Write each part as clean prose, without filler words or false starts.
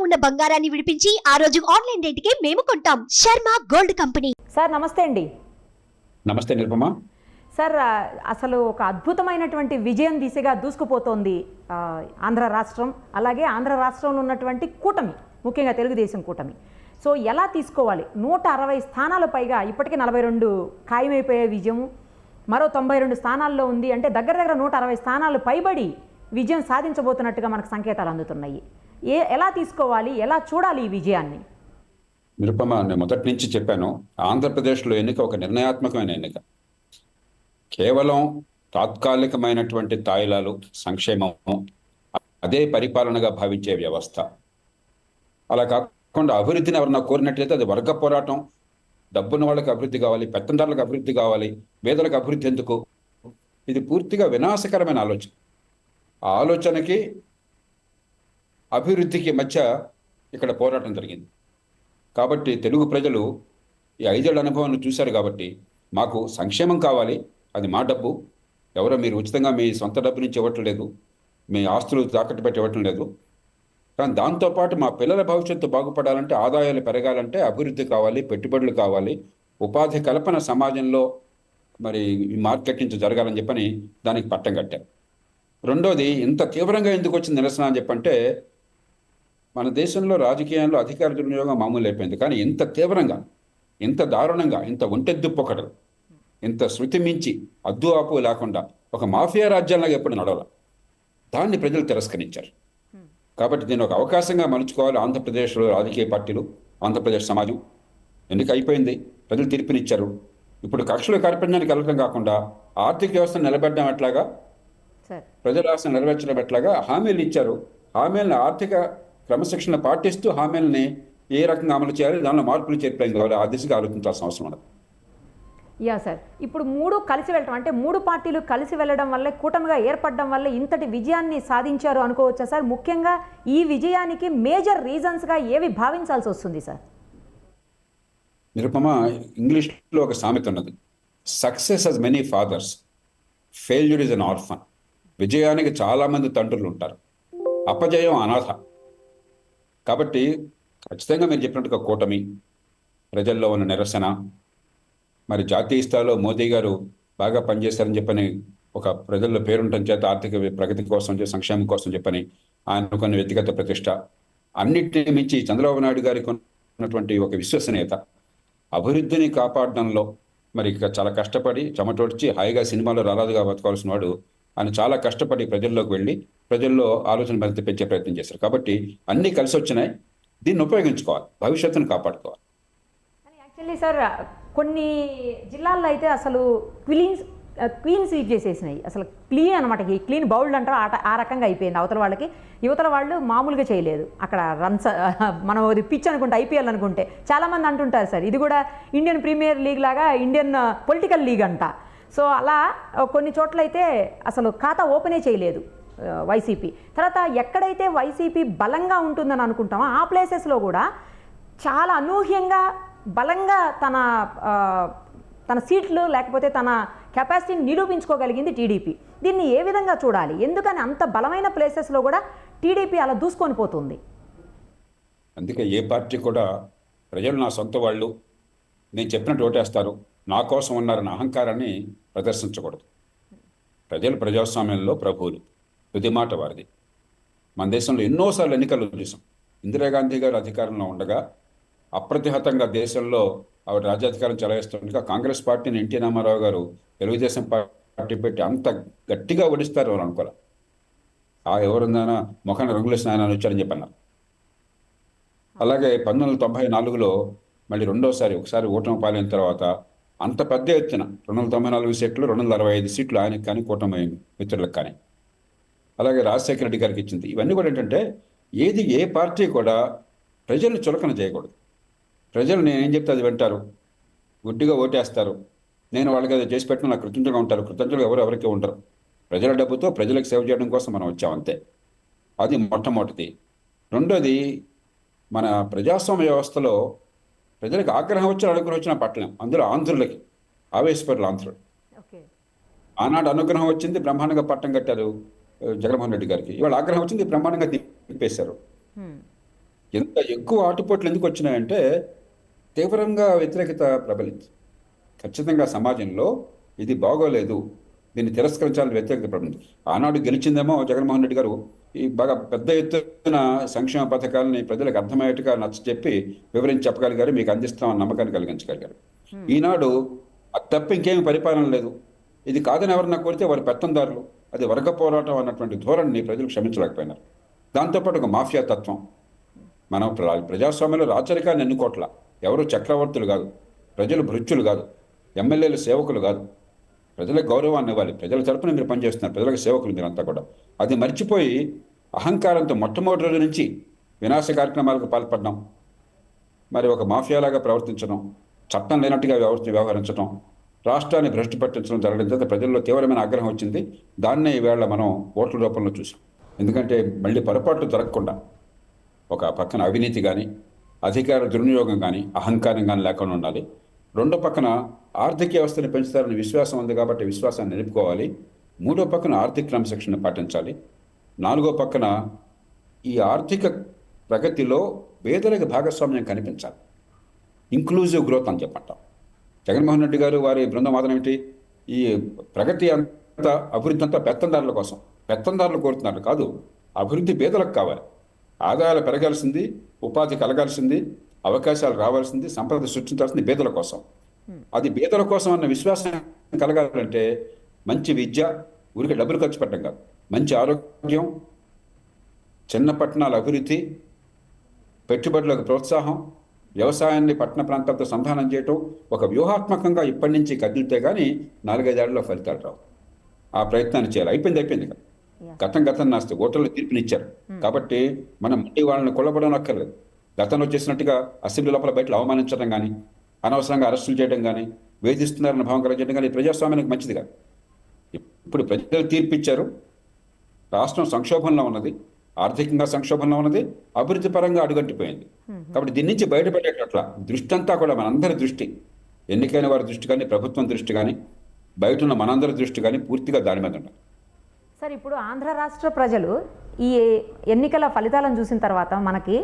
ఉన్న బంగారాన్ని విడిపించి ఆ రోజు ఆన్లైన్ రేటుకే మేము కొంటాం. Sharma gold company. సార్ నమస్తే అండి. నమస్తే నిరుపమ. సార్ అసలు ఒక అద్భుతమైనటువంటి విజయం దిశగా దూసుకుపోతోంది ఆంధ్ర రాష్ట్రం, అలాగే ఆంధ్ర రాష్ట్రంలో ఉన్నటువంటి కూటమి, ముఖ్యంగా తెలుగుదేశం కూటమి. సో ఎలా తీసుకోవాలి? 160 స్థానాల పైగా, ఇప్పటికే 42 ఖాయమైపోయే విజయము, మరో 92 స్థానాల్లో ఉంది. అంటే దగ్గర 160 స్థానాలు పైబడి విజయం సాధించబోతున్నట్టుగా మనకు సంకేతాలు అందుతున్నాయి. ఎలా తీసుకోవాలి, ఎలా చూడాలి ఈ విజయాన్ని? నిరుపమ, నేను మొదటి నుంచి చెప్పాను, ఆంధ్రప్రదేశ్లో ఎన్నిక ఒక నిర్ణయాత్మకమైన ఎన్నిక. కేవలం తాత్కాలికమైనటువంటి తాయిలాలు, సంక్షేమము, అదే పరిపాలనగా భావించే వ్యవస్థ. అలా కాకుండా అభివృద్ధిని ఎవరన్నా కోరినట్లయితే అది వర్గ పోరాటం. డబ్బున్న వాళ్ళకి అభివృద్ధి కావాలి, పెత్తందారులకు అభివృద్ధి కావాలి, పేదలకు అభివృద్ధి ఎందుకు? ఇది పూర్తిగా వినాశకరమైన ఆలోచన. ఆ ఆలోచనకి అభివృద్ధికి మధ్య ఇక్కడ పోరాటం జరిగింది. కాబట్టి తెలుగు ప్రజలు ఈ 5 ఏళ్ల అనుభవాన్ని చూశారు. కాబట్టి మాకు సంక్షేమం కావాలి, అది మా డబ్బు, ఎవరో మీరు ఉచితంగా మీ సొంత డబ్బు నుంచి ఇవ్వటం లేదు, మీ ఆస్తులు తాకట్టు పెట్టి ఇవ్వటం లేదు. కానీ దాంతోపాటు మా పిల్లల భవిష్యత్తు బాగుపడాలంటే, ఆదాయాలు పెరగాలంటే అభివృద్ధి కావాలి, పెట్టుబడులు కావాలి, ఉపాధి కల్పన సమాజంలో మరి మార్కెట్ నుంచి జరగాలని చెప్పని దానికి పట్టం కట్టారు. రెండోది, ఇంత తీవ్రంగా ఎందుకు వచ్చింది నిరసన అని చెప్పంటే, మన దేశంలో రాజకీయాల్లో అధికార దుర్వినియోగం మామూలు అయిపోయింది. కానీ ఇంత తీవ్రంగా, ఇంత దారుణంగా, ఇంత ఒంటెద్దుప్పొకటలు, ఇంత శృతి మించి అద్దు ఆపు లేకుండా ఒక మాఫియా రాజ్యాల్లాగా ఎప్పుడు నడవాల, దాన్ని ప్రజలు తిరస్కరించారు. కాబట్టి దీన్ని ఒక అవకాశంగా మలుచుకోవాలి ఆంధ్రప్రదేశ్లో రాజకీయ పార్టీలు, ఆంధ్రప్రదేశ్ సమాజం. ఎన్నిక అయిపోయింది, ప్రజలు తీర్పునిచ్చారు. ఇప్పుడు కక్షల కార్పణ్యానికి వెళ్ళడం కాకుండా ఆర్థిక వ్యవస్థను నిలబెట్టడం ఎట్లాగా, ప్రజల ఆశను నెరవేర్చడం ఎట్లాగా హామీలు ఇచ్చారు. హామీలను ఆర్థిక క్రమశిక్షణ పాటిస్తూ హామీలని ఏ రకంగా అమలు చేయాలి, దానిలో మార్పులు చేర్పడం కావాలి, ఆ దిశగా ఆలోచించాల్సిన అవసరం ఉన్నది. యా సార్, ఇప్పుడు 3 కలిసి వెళ్ళడం అంటే 3 పార్టీలు కలిసి వెళ్ళడం వల్ల, కూటమిగా ఏర్పడడం వల్ల ఇంతటి విజయాన్ని సాధించారు అనుకోవచ్చా సార్? ముఖ్యంగా ఈ విజయానికి మేజర్ రీజన్స్గా ఏవి భావించాల్సి వస్తుంది సార్? నిరుపమ, ఇంగ్లీష్లో ఒక సామెత ఉన్నది, success has many fathers, failure is an orphan. విజయానికి చాలామంది తండ్రులు ఉంటారు, అపజయం అనాథ. కాబట్టి ఖచ్చితంగా మీరు చెప్పినట్టుగా కూటమి, ప్రజల్లో ఉన్న నిరసన, మరి జాతీయ స్థాయిలో మోదీ గారు బాగా పనిచేశారని చెప్పని ఒక ప్రజల్లో పేరుండటం చేత ఆర్థిక ప్రగతి కోసం, సంక్షేమం కోసం చెప్పని ఆయన కొన్ని వ్యక్తిగత ప్రతిష్ట, అన్నిటిని మించి చంద్రబాబు నాయుడు గారికి ఉన్నటువంటి ఒక విశ్వసనీయత, అభివృద్ధిని కాపాడడంలో మరి చాలా కష్టపడి చెమటోడ్చి హాయిగా సినిమాలో రారాదుగా బతకాల్సిన వాడు ఆయన చాలా కష్టపడి ప్రజల్లోకి వెళ్ళి ప్రజల్లో ఆలోచన మరింత పెంచే ప్రయత్నం చేశారు. కాబట్టి అన్నీ కలిసి వచ్చినాయి, దీన్ని ఉపయోగించుకోవాలి, భవిష్యత్తును కాపాడుకోవాలి. యాక్చువల్లీ సార్, కొన్ని జిల్లాల్లో అయితే అసలు క్లీన్ స్వీప్ చేసేసినాయి, అసలు క్లీన్ అనమాట, ఈ క్లీన్ బౌల్డ్ అంటారు, ఆ రకంగా అయిపోయింది. అవతల వాళ్ళకి, యువతల వాళ్ళు మామూలుగా చేయలేదు. అక్కడ రన్స్ మనం అది పిచ్ అనుకుంటే, ఐపీఎల్ అనుకుంటే చాలామంది అంటుంటారు సార్, ఇది కూడా ఇండియన్ ప్రీమియర్ లీగ్ లాగా ఇండియన్ పొలిటికల్ లీగ్ అంట. సో అలా కొన్ని చోట్ల అయితే అసలు ఖాతా ఓపెనే చేయలేదు వైసీపీ. తర్వాత ఎక్కడైతే వైసీపీ బలంగా ఉంటుందని అనుకుంటామో ఆ ప్లేసెస్లో కూడా చాలా అనూహ్యంగా బలంగా తన సీట్లు లేకపోతే తన కెపాసిటీని నిరూపించుకోగలిగింది టీడీపీ. దీన్ని ఏ విధంగా చూడాలి? ఎందుకని అంత బలమైన ప్లేసెస్లో కూడా టీడీపీ అలా దూసుకొని పోతుంది? అందుకే ఏ పార్టీ కూడా ప్రజలు నా సొంత వాళ్ళు, నేను చెప్పినట్టు ఓటేస్తారు, నా కోసం ఉన్నారన్న అహంకారాన్ని ప్రదర్శించకూడదు. ప్రజలు ప్రజాస్వామ్యంలో ప్రభువులు, తుది మాట వారిది. మన దేశంలో ఎన్నోసార్లు ఎన్నికలు చూసాం. ఇందిరాగాంధీ గారు అధికారంలో ఉండగా అప్రతిహతంగా దేశంలో ఆవిడ రాజ్యాధికారం చెలాయిస్తుండగా కాంగ్రెస్ పార్టీని ఎన్టీ రామారావు గారు తెలుగుదేశం పార్టీ పెట్టి అంత గట్టిగా ఓడిస్తారు అని అనుకోలే. ఎవరుందైనా ముఖాన్ని రంగులేసిన ఆయన వచ్చారని చెప్పన్నారు. అలాగే 1994లో మళ్ళీ రెండోసారి ఒకసారి ఓటమి పాలైన తర్వాత అంత పెద్ద ఎత్తున 294 సీట్లు, 265 సీట్లు ఆయనకి కానీ, కూటమి మిత్రులకు కానీ, అలాగే రాజశేఖర రెడ్డి గారికి ఇచ్చింది. ఇవన్నీ కూడా ఏంటంటే, ఏ పార్టీ కూడా ప్రజల్ని చులకన చేయకూడదు. ప్రజలు నేనేం చెప్తే అది వింటారు, గుడ్డిగా ఓటేస్తారు, నేను వాళ్ళకి అది చేసి పెట్టిన నాకు కృతజ్ఞతగా ఉంటారు. కృతజ్ఞతలు ఎవరికి ఉండరు. ప్రజల డబ్బుతో ప్రజలకు సేవ చేయడం కోసం మనం వచ్చామంతే. అది మొట్టమొదటిది. రెండోది, మన ప్రజాస్వామ్య వ్యవస్థలో ప్రజలకు ఆగ్రహం వచ్చి అనుగ్రహం వచ్చినా పట్టలేం. అందులో ఆంధ్రులకి ఆవేశపరులు ఆంధ్రులు. ఆనాడు అనుగ్రహం వచ్చింది, బ్రహ్మాండంగా పట్టం కట్టారు జగన్మోహన్ రెడ్డి గారికి. ఇవాళ ఆగ్రహం వచ్చింది, బ్రహ్మాండంగా తిప్పేశారు. ఎంత ఎక్కువ ఆటుపోట్లు ఎందుకు వచ్చినాయంటే తీవ్రంగా వ్యతిరేకత ప్రబలింది. ఖచ్చితంగా సమాజంలో ఇది బాగోలేదు, దీన్ని తిరస్కరించాలని వ్యతిరేకత ప్రబలింది. ఆనాడు గెలిచిందేమో జగన్మోహన్ రెడ్డి గారు ఈ బాగా పెద్ద ఎత్తున సంక్షేమ పథకాలని ప్రజలకు అర్థమయ్యేట్టుగా నచ్చచెప్పి వివరించి చెప్పగలిగారు, మీకు అందిస్తామని నమ్మకాన్ని కలిగించగలిగారు. ఈనాడు అది తప్ప ఇంకేమి పరిపాలన లేదు, ఇది కాదని ఎవరన్నా కోరితే వారి పెత్తందారులు, అది వర్గ పోరాటం అన్నటువంటి ధోరణిని ప్రజలు క్షమించలేకపోయినారు. దాంతోపాటు ఒక మాఫియా తత్వం. మనం ప్రజాస్వామ్యంలో రాచరికాన్ని ఎన్నుకోట్ల, ఎవరు చక్రవర్తులు కాదు, ప్రజలు భృత్యులు కాదు, ఎమ్మెల్యేలు సేవకులు కాదు. ప్రజలకు గౌరవాన్ని ఇవ్వాలి, ప్రజల తరపున మీరు పనిచేస్తున్నారు, ప్రజలకు సేవకులు మీరంతా కూడా. అది మర్చిపోయి అహంకారంతో మొట్టమొదటి రోజు నుంచి వినాశ కార్యక్రమాలకు పాల్పడడం, మరి ఒక మాఫియాలాగా ప్రవర్తించడం, చట్టం లేనట్టుగా వ్యవహరించడం, రాష్ట్రాన్ని భ్రష్టు పట్టించడం జరగడం చేత ప్రజల్లో తీవ్రమైన ఆగ్రహం వచ్చింది. దాన్నే ఈవేళ మనం ఓట్ల రూపంలో చూసాం. ఎందుకంటే మళ్ళీ పొరపాట్లు జరగకుండా ఒక పక్కన అవినీతి కానీ, అధికార దుర్వినియోగం కానీ, అహంకారం కానీ లేకుండా ఉండాలి. రెండో పక్కన ఆర్థిక వ్యవస్థను పెంచుతారని విశ్వాసం ఉంది కాబట్టి విశ్వాసాన్ని నిలుపుకోవాలి. మూడో పక్కన ఆర్థిక క్రమశిక్షణ పాటించాలి. నాలుగో పక్కన ఈ ఆర్థిక ప్రగతిలో పేదలకు భాగస్వామ్యం కనిపించాలి. ఇంక్లూజివ్ గ్రోత్ అని చెప్పంటాం. జగన్మోహన్ రెడ్డి గారు వారి బృందం వాదన ఏమిటి? ఈ ప్రగతి అంతా, అభివృద్ధి అంతా పెత్తందారుల కోసం, పెత్తందారులు కోరుతున్నారు కాదు, అభివృద్ధి పేదలకు కావాలి. ఆదాయాలు పెరగాల్సింది, ఉపాధి కలగాల్సింది, అవకాశాలు రావాల్సింది, సంపద సృష్టించాల్సింది పేదల కోసం. అది పేదల కోసం అన్న విశ్వాసం కలగాలంటే మంచి విద్య, ఊరికి డబ్బులు ఖర్చు పెట్టడం కాదు, మంచి ఆరోగ్యం, చిన్న పట్టణాల అభివృద్ధి, పెట్టుబడులకు ప్రోత్సాహం, వ్యవసాయాన్ని పట్టణ ప్రాంతాలతో సంధానం చేయటం, ఒక వ్యూహాత్మకంగా ఇప్పటి నుంచి కదిలితే కానీ 4-5 ఏళ్లలో ఫలితాలు రావు. ఆ ప్రయత్నాన్ని చేయాలి. అయిపోయింది కదా. గతం నాస్తే ఓటర్లు తీర్పునిచ్చారు కాబట్టి మనం మళ్ళీ వాళ్ళని కొల్లబడడం అక్కర్లేదు. గతంలో చేసినట్టుగా అసెంబ్లీ లోపల బయటలు అవమానించడం కానీ, అనవసరంగా అరెస్టులు చేయడం కానీ, వేధిస్తున్నారన్న భావం కలగజేయడం కానీ ప్రజాస్వామ్యానికి మంచిది కాదు. ఇప్పుడు ప్రజలు తీర్పిచ్చారు, రాష్ట్రం సంక్షోభంలో ఉన్నది, ఆర్థికంగా సంక్షోభంలో ఉన్నది, అభివృద్ధి పరంగా అడుగంటిపోయింది. కాబట్టి దీని నుంచి బయటపడేటట్ల దృష్టి అంతా కూడా మనందరి దృష్టి, ఎన్నికైన వారి దృష్టి కానీ, ప్రభుత్వం దృష్టి కానీ, బయట ఉన్న మనందరి దృష్టి కానీ పూర్తిగా దాని మీద ఉండాలి. సార్, ఇప్పుడు ఆంధ్ర రాష్ట్ర ప్రజలు ఈ ఎన్నికల ఫలితాలను చూసిన తర్వాత మనకి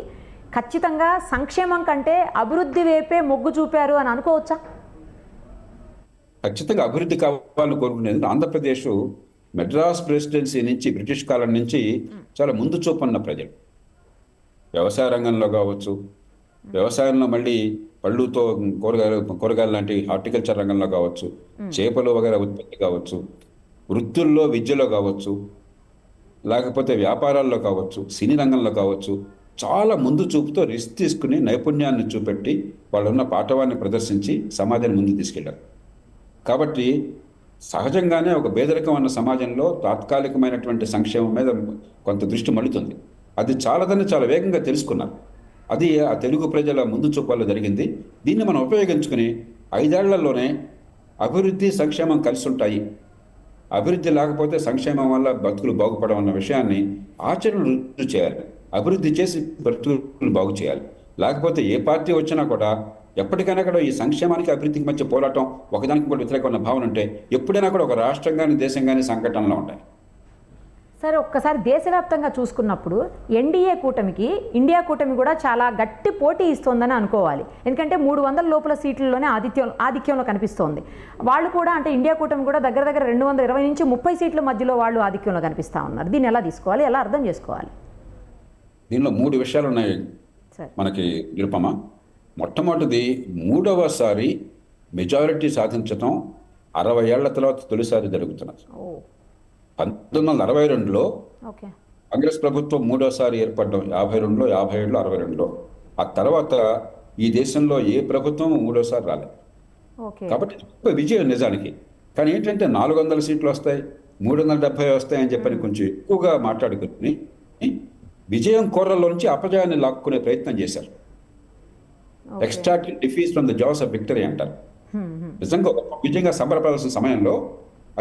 ఖచ్చితంగా సంక్షేమం కంటే అభివృద్ధి వైపే మొగ్గు చూపారు అని అనుకోవచ్చా? ఖచ్చితంగా అభివృద్ధి కావాలని కోరుకునేది. ఆంధ్రప్రదేశ్ మెడ్రాస్ ప్రెసిడెన్సీ నుంచి, బ్రిటిష్ కాలం నుంచి చాలా ముందు చూపున్న ప్రజలు. వ్యవసాయ రంగంలో కావచ్చు, వ్యవసాయంలో మళ్ళీ పళ్ళుతో కూరగాయలు లాంటి హార్టికల్చర్ రంగంలో కావచ్చు, చేపలు వగైరా ఉత్పత్తి కావచ్చు, వృత్తుల్లో విద్యలో కావచ్చు, లేకపోతే వ్యాపారాల్లో కావచ్చు, సినీ రంగంలో కావచ్చు, చాలా ముందు చూపుతో రిస్క్ తీసుకుని నైపుణ్యాన్ని చూపెట్టి వాళ్ళున్న పాఠవాన్ని ప్రదర్శించి సమాజాన్ని ముందు తీసుకెళ్లారు. కాబట్టి సహజంగానే ఒక పేదరికం అన్న సమాజంలో తాత్కాలికమైనటువంటి సంక్షేమం మీద కొంత దృష్టి మళ్ళుతుంది. అది చాలాదని చాలా వేగంగా తెలుసుకున్నారు. అది ఆ తెలుగు ప్రజల ముందు చూపాల్లో జరిగింది. దీన్ని మనం ఉపయోగించుకుని 5 ఏళ్లలోనే అభివృద్ధి, సంక్షేమం కలిసి ఉంటాయి, అభివృద్ధి లేకపోతే సంక్షేమం వల్ల బతుకులు బాగుపడడం అన్న విషయాన్ని ఆచరణ రుజువు చేయాలి. అభివృద్ధి చేసి బతుకులు బాగు చేయాలి. లేకపోతే ఏ పార్టీ వచ్చినా కూడా ఎప్పటికైనా కూడా ఈ సంక్షేమానికి అభివృద్ధికి మధ్య పోరాటం, ఒకదానికి కూడా వ్యతిరేకమైన భావన ఉంటే ఎప్పుడైనా కూడా ఒక రాష్ట్రం కానీ దేశం కానీ సంకటంలో ఉంటాయి. సరే, ఒక్కసారి దేశవ్యాప్తంగా చూసుకున్నప్పుడు ఎన్డీఏ కూటమికి ఇండియా కూటమి కూడా చాలా గట్టి పోటీ ఇస్తోందని అనుకోవాలి. ఎందుకంటే 300 లోపల సీట్లలోనే ఆధిక్యంలో కనిపిస్తోంది. వాళ్ళు కూడా, అంటే ఇండియా కూటమి కూడా దగ్గర 220 నుంచి 30 సీట్ల మధ్యలో వాళ్ళు ఆధిక్యంలో కనిపిస్తూ ఉన్నారు. దీన్ని ఎలా తీసుకోవాలి, ఎలా అర్థం చేసుకోవాలి? దీనిలో 3 విషయాలు ఉన్నాయి మనకి నిరుపమ. మొట్టమొదటిది, 3వసారి మెజారిటీ సాధించడం 60 ఏళ్ల తర్వాత తొలిసారి జరుగుతున్నది. 1962లో కాంగ్రెస్ ప్రభుత్వం 3వసారి ఏర్పడడం, 52లో, 57లో, 62లో. ఆ తర్వాత ఈ దేశంలో ఏ ప్రభుత్వం 3వసారి రాలేదు. కాబట్టి గొప్ప విజయం నిజానికి. కానీ ఏంటంటే 400 సీట్లు వస్తాయి, 370 వస్తాయని చెప్పని కొంచెం ఎక్కువగా మాట్లాడుకుని విజయం కోరల్లో నుంచి అపజయాన్ని లాక్కునే ప్రయత్నం చేశారు. Extracting defeat from the jaws of victory అంటారు. నిజంగా విజయంగా సంబరపడాల్సిన సమయంలో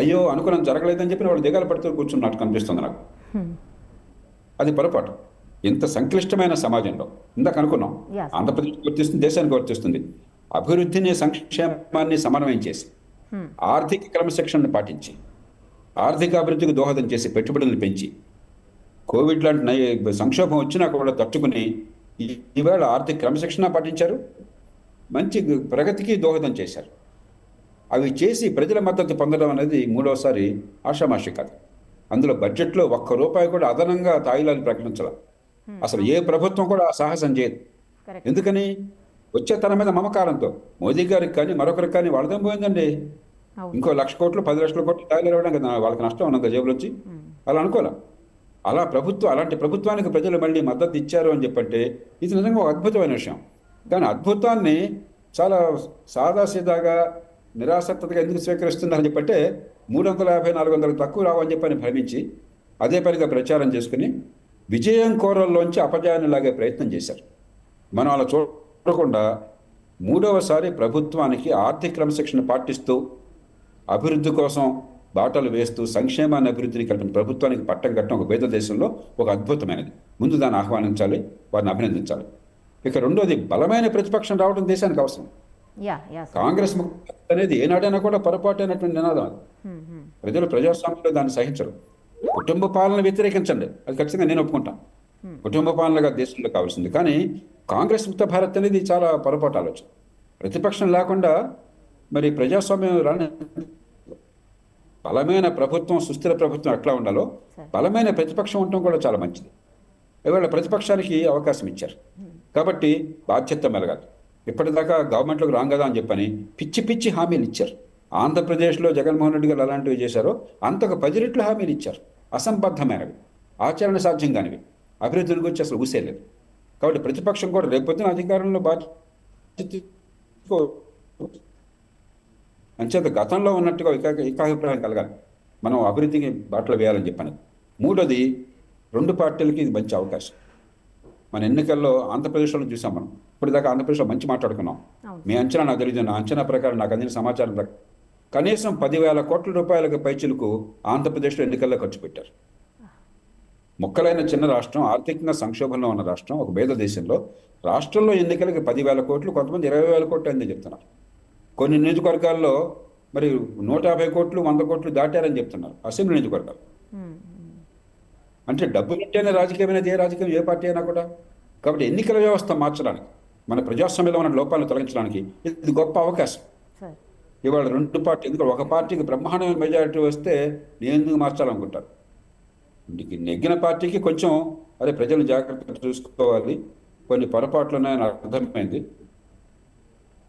అయ్యో అనుకున్నాం జరగలేదని చెప్పి వాళ్ళు దిగాలు పడుతూ కూర్చున్నట్టు కనిపిస్తుంది నాకు. అది పొరపాటు. ఇంత సంక్లిష్టమైన సమాజంలో ఇందాక అనుకున్నాం, ఆంధ్రప్రదేశ్ వర్తిస్తుంది, దేశానికి వర్తిస్తుంది. అభివృద్ధిని, సంక్షేమాన్ని సమన్వయం చేసి, ఆర్థిక క్రమశిక్షణను పాటించి, ఆర్థిక అభివృద్ధికి దోహదం చేసి, పెట్టుబడులను పెంచి, కోవిడ్ లాంటి సంక్షోభం వచ్చినా కూడా తట్టుకుని ఈవేళ ఆర్థిక క్రమశిక్షణ పాటించారు, మంచి ప్రగతికి దోహదం చేశారు. అవి చేసి ప్రజల మద్దతు పొందడం అనేది మూడోసారి ఆషామాషి కాదు. అందులో బడ్జెట్లో ఒక్క రూపాయి కూడా అదనంగా తాయిలాలు ప్రకటించాల. అసలు ఏ ప్రభుత్వం కూడా ఆ సాహసం చేయదు. కరెక్ట్. ఎందుకని? వచ్చే తన మీద మమకారంతో. మోదీ గారికి కానీ మరొకరికి కానీ వాళ్ళదేం పోయిందండి. అవును. ఇంకో 1,00,000 కోట్లు 10,00,000 కోట్లు తాయిలాలు ఇవ్వడం కదా వాళ్ళకి నష్టం ఉన్నంత జేబులోంచి. అలా అనుకోలే. అలా అలాంటి ప్రభుత్వానికి ప్రజలు మళ్ళీ మద్దతు ఇచ్చారు అని చెప్పంటే ఇది నిజంగా ఒక అద్భుతమైన విషయం. కానీ అద్భుతాన్ని చాలా సాదాసీదాగా నిరాసక్తగా ఎందుకు స్వీకరిస్తున్నారని చెప్పంటే 350, 400 తక్కువ రావని చెప్పని భ్రమించి అదే పనిగా ప్రచారం చేసుకుని విజయం కోరల్లోంచి అపజయాన్ని లాగే ప్రయత్నం చేశారు. మనం అలా చూడకుండా మూడవసారి ప్రభుత్వానికి ఆర్థిక క్రమశిక్షణ పాటిస్తూ అభివృద్ధి కోసం బాటలు వేస్తూ సంక్షేమాన్ని అభివృద్ధిని కలిపిన ప్రభుత్వానికి పట్టం కట్టడం ఒక పేద దేశంలో ఒక అద్భుతమైనది. ముందు దాన్ని ఆహ్వానించాలి, వారిని అభినందించాలి. ఇక రెండోది, బలమైన ప్రతిపక్షం రావడం దేశానికి అవసరం. Yeah yeah sir. కాంగ్రెస్ ముక్త అనేది ఏనాడైనా కూడా పొరపాటైనటువంటి నినాదం అది. ప్రజలు ప్రజాస్వామ్యంలో దాన్ని సహించరు. కుటుంబ పాలన వ్యతిరేకించండి, అది ఖచ్చితంగా నేను ఒప్పుకుంటాను. కుటుంబ పాలనగా దేశంలో కావాల్సింది. కానీ కాంగ్రెస్ ముక్త భారత్ అనేది చాలా పొరపాటు ఆలోచన. ప్రతిపక్షం లేకుండా మరి ప్రజాస్వామ్యం రాని. బలమైన ప్రభుత్వం, సుస్థిర ప్రభుత్వం ఎట్లా ఉండాలో బలమైన ప్రతిపక్షం ఉండటం కూడా చాలా మంచిది. ఇవాళ ప్రతిపక్షానికి అవకాశం ఇచ్చారు కాబట్టి బాధ్యత మెలగాలి. ఇప్పటిదాకా గవర్నమెంట్లోకి రాం కదా అని చెప్పని పిచ్చి పిచ్చి హామీలు ఇచ్చారు. ఆంధ్రప్రదేశ్లో జగన్మోహన్ రెడ్డి గారు అలాంటివి చేశారో అంతకు 10 రెట్లు హామీలు ఇచ్చారు. అసంబద్ధమైనవి, ఆచరణ సాధ్యం కానివి, అభివృద్ధిని గురించి అసలు ఊసేయలేదు. కాబట్టి ప్రతిపక్షం కూడా రేపొద్దున అధికారంలో బాధ్యత అంచేత గతంలో ఉన్నట్టుగా ఏకాభిప్రాయం కలగాలి. మనం అభివృద్ధికి బాటలు వేయాలని చెప్పాను. మూడోది, 2 పార్టీలకి ఇది మంచి అవకాశం. మన ఎన్నికల్లో ఆంధ్రప్రదేశ్లో చూసాం. మనం ఇప్పటిదాకా ఆంధ్రప్రదేశ్లో మంచి మాట్లాడుకున్నాం. మీ అంచనా నాకు తెలియదు, నా అంచనా ప్రకారం నాకు అందిన సమాచారం ప్రకారం కనీసం 10,000 కోట్ల రూపాయలకు పైచిలకు ఆంధ్రప్రదేశ్లో ఎన్నికల్లో ఖర్చు పెట్టారు. మొక్కలైన చిన్న రాష్ట్రం, ఆర్థికంగా సంక్షోభంలో ఉన్న రాష్ట్రం, ఒక పేద దేశంలో రాష్ట్రంలో ఎన్నికలకి 10,000 కోట్లు, కొంతమంది 20,000 కోట్లు అని చెప్తున్నారు. కొన్ని నియోజకవర్గాల్లో మరి 150 కోట్లు 100 కోట్లు దాటారని చెప్తున్నారు అసెంబ్లీ నియోజకవర్గాలు. అంటే డబ్బు ఉంటేనే రాజకీయం అనేది, ఏ రాజకీయం ఏ పార్టీ అయినా కూడా. కాబట్టి ఎన్నికల వ్యవస్థ మార్చడానికి, మన ప్రజాస్వామ్యంలో ఉన్న లోపాలను తొలగించడానికి ఇది గొప్ప అవకాశం. ఇవాళ 2 పార్టీ, ఎందుకంటే ఒక పార్టీకి బ్రహ్మాండమైన మెజారిటీ వస్తే నేను ఎందుకు మార్చాలనుకుంటారు. నెగ్గిన పార్టీకి కొంచెం అదే ప్రజలను జాగ్రత్తగా చూసుకోవాలి, కొన్ని పొరపాట్లు ఉన్నాయని అర్థమైంది.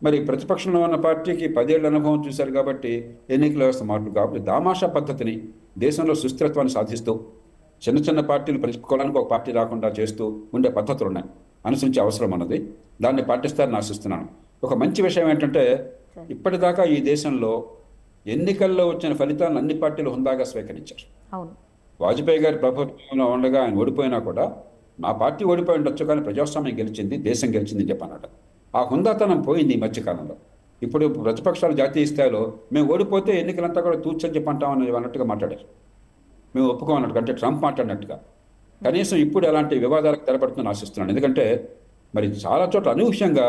మరి ప్రతిపక్షంలో ఉన్న పార్టీకి 10 ఏళ్ల అనుభవం చూశారు కాబట్టి ఎన్నికల వ్యవస్థ మార్పు. కాబట్టి దామాషా పద్ధతిని దేశంలో సుస్థిరత్వాన్ని సాధిస్తూ చిన్న చిన్న పార్టీలు పెంచుకోవడానికి ఒక పార్టీ రాకుండా చేస్తూ ఉండే పద్ధతులు ఉన్నాయి, అనుసరించే అవసరం ఉన్నది. దాన్ని పాటిస్తారని ఆశిస్తున్నాను. ఒక మంచి విషయం ఏంటంటే ఇప్పటిదాకా ఈ దేశంలో ఎన్నికల్లో వచ్చిన ఫలితాలను అన్ని పార్టీలు హుందాగా స్వీకరించారు. వాజ్పేయి గారి ప్రభుత్వంలో ఉండగా ఆయన ఓడిపోయినా కూడా నా పార్టీ ఓడిపోయి ఉండొచ్చు కానీ ప్రజాస్వామ్యం గెలిచింది, దేశం గెలిచింది చెప్పన్నాడు. ఆ హుందాతనం పోయింది ఈ మధ్యకాలంలో. ఇప్పుడు ప్రతిపక్షాలు జాతీయ స్థాయిలో మేము ఓడిపోతే ఎన్నికలంతా కూడా తూచని చెప్పంటామని అన్నట్టుగా మాట్లాడారు. మేము ఒప్పుకోమన్నట్టుగా, అంటే ట్రంప్ మాట్లాడినట్టుగా. కనీసం ఇప్పుడు అలాంటి వివాదాలకు తెరపడుతుందని ఆశిస్తున్నాను. ఎందుకంటే మరి చాలా చోట్ల అనూహ్యంగా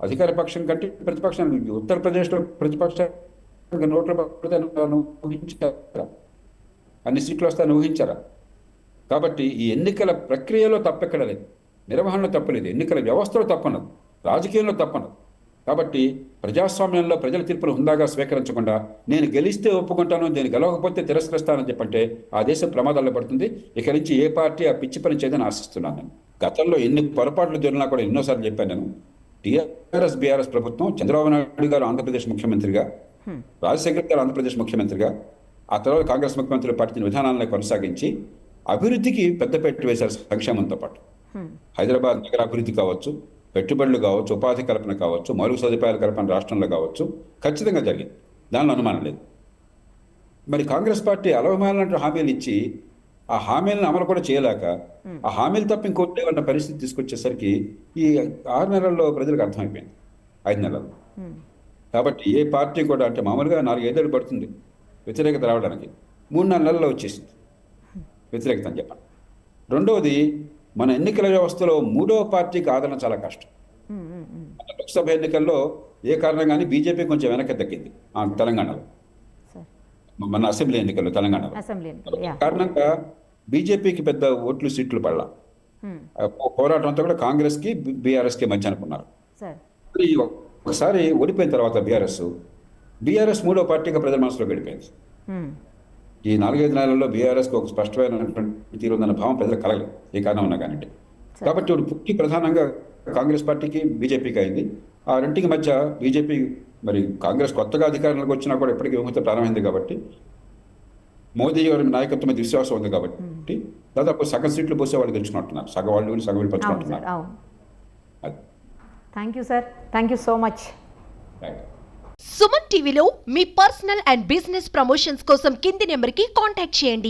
అధికార పక్షం కంటే ప్రతిపక్షానికి, ఉత్తరప్రదేశ్లో ప్రతిపక్షానికి నోట్ల పడితే ఊహించారా? అన్ని సీట్లు వస్తాయని ఊహించారా? కాబట్టి ఈ ఎన్నికల ప్రక్రియలో తప్పెక్కడ లేదు, నిర్వహణలో తప్పలేదు, ఎన్నికల వ్యవస్థలో తప్పనదు, రాజకీయంలో తప్పనదు. కాబట్టి ప్రజాస్వామ్యంలో ప్రజల తీర్పులు హుందాగా స్వీకరించకుండా నేను గెలిస్తే ఒప్పుకుంటాను, నేను గెలవకపోతే తిరస్కరిస్తానని చెప్పంటే ఆ దేశం ప్రమాదాల్లో పడుతుంది. ఇక నుంచి ఏ పార్టీ ఆ పిచ్చి పని చేయదని ఆశిస్తున్నాను. నేను గతంలో ఎన్ని పొరపాట్లు జరిగినా కూడా ఎన్నోసార్లు చెప్పాను. నేను టీఆర్ఎస్ బీఆర్ఎస్ ప్రభుత్వం, చంద్రబాబు నాయుడు గారు ఆంధ్రప్రదేశ్ ముఖ్యమంత్రిగా, రాజశేఖర్ గారు ఆంధ్రప్రదేశ్ ముఖ్యమంత్రిగా, ఆ తర్వాత కాంగ్రెస్ ముఖ్యమంత్రులు పాటించిన విధానాలను కొనసాగించి అభివృద్ధికి పెద్దపీట వేశారు. సంక్షేమంతో పాటు హైదరాబాద్ నగర అభివృద్ధి కావచ్చు, పెట్టుబడులు కావచ్చు, ఉపాధి కల్పన కావచ్చు, మౌలిక సదుపాయాల కల్పన రాష్ట్రంలో కావచ్చు, ఖచ్చితంగా జరిగింది, దానిలో అనుమానం లేదు. మరి కాంగ్రెస్ పార్టీ అలవమాలంటే హామీలు ఇచ్చి ఆ హామీలను అమలు కూడా చేయలేక ఆ హామీలు తప్ప ఇంకోటి అన్న పరిస్థితి తీసుకొచ్చేసరికి ఈ 6 నెలల్లో ప్రజలకు అర్థమైపోయింది, 5 నెలల్లో. కాబట్టి ఏ పార్టీ కూడా, అంటే మామూలుగా 4-5 ఏళ్ళు పడుతుంది వ్యతిరేకత రావడానికి, 3-4 నెలల్లో వచ్చేసింది వ్యతిరేకత అని చెప్పాను. రెండవది, మన ఎన్నికల వ్యవస్థలో 3వ పార్టీకి ఆదరణ చాలా కష్టం. లోక్సభ ఎన్నికల్లో ఏ కారణంగానే బీజేపీ కొంచెం వెనక్కి తగ్గింది తెలంగాణలో, మన అసెంబ్లీ ఎన్నికల్లో తెలంగాణలో. కారణంగా బీజేపీకి పెద్ద ఓట్లు సీట్లు పడలా. పోరాటం అంతా కూడా కాంగ్రెస్కి బీఆర్ఎస్కి మధ్య అనుకున్నారు. సార్ ఈ ఒకసారి ఓడిపోయిన తర్వాత బీఆర్ఎస్ మూడో పార్టీగా ప్రజల మనసులో గడిపోయింది. ఈ 4-5 నెలల్లో బీఆర్ఎస్కి ఒక స్పష్టమైనటువంటి తీరు ఉందన్న భావం ప్రజలకు కలగలేదు, ఏ కారణం ఉన్నా కానివ్వండి. కాబట్టి ఇప్పుడు పుట్టి ప్రధానంగా కాంగ్రెస్ పార్టీకి బీజేపీకి అయింది. ఆ రెంటికి మధ్య బీజేపీ మరి కాంగ్రెస్ కొత్తగా అధికారంలోకి వచ్చినా కూడా ఇప్పటికీ విముక్త ప్రారంభమైంది కాబట్టి, మోదీ గారి నాయకత్వం మీద విశ్వాసం ఉంది కాబట్టి దాదాపు సగం సీట్లు పోసే వాళ్ళు గెలుచుకుంటున్నారు, సగం వాళ్ళు సగం వీళ్ళు అవును సార్, పంచుకుంటున్నారు. అవును. అది thank you sir, thank you so much. Right. Suman టీవీలో మీ పర్సనల్ అండ్ బిజినెస్ ప్రమోషన్స్ కోసం కింది నెంబర్కి కాంటాక్ట్ చేయండి.